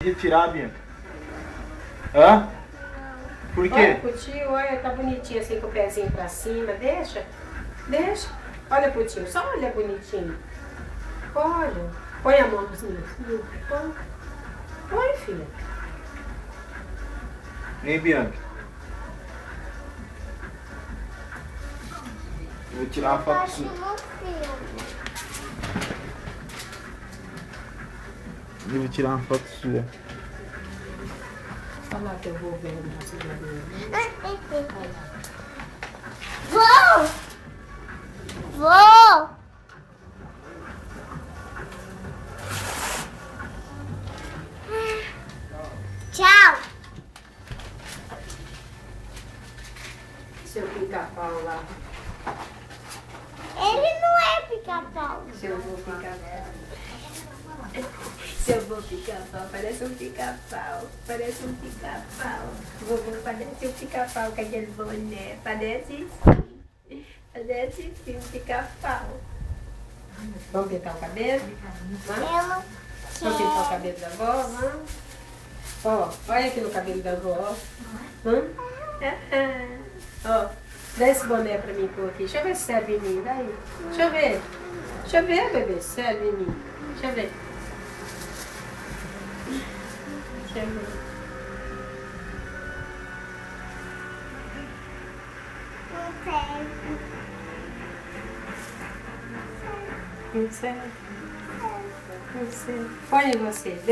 Retirar, Bianca. Hã? Por quê? Olha pro tio, olha, tá bonitinho assim com o pezinho pra cima. Deixa. Deixa. Olha pro tio, só olha bonitinho. Olha. Põe a mão nos meus. Põe. Põe, filha. Vem, Bianca. Eu vou tirar uma foto sua. Eu vou tirar uma foto sua. Olha lá que eu vou ver na cidade. Vou! Vou! Tchau! Seu pica-pau lá. Ele não é pica-pau. Seu vô pica-pau. Seu vô pica-pau, parece um pica-pau. Parece um pica-pau. Vovô parece um pica-pau com aquele boné. Parece sim. Parece sim um pica-pau. Vamos pintar o cabelo? Vamos? Vamos pintar o cabelo da avó? Vamos? Ó, olha aqui no cabelo da avó. Vamos? Ó, dá esse boné pra mim pôr aqui. Deixa eu ver se serve em mim. Daí. Deixa eu ver. Deixa eu ver, bebê, se serve em mim. Deixa eu ver. Deixa eu ver. Não sei. Não serve. Não serve. Põe em você, vê.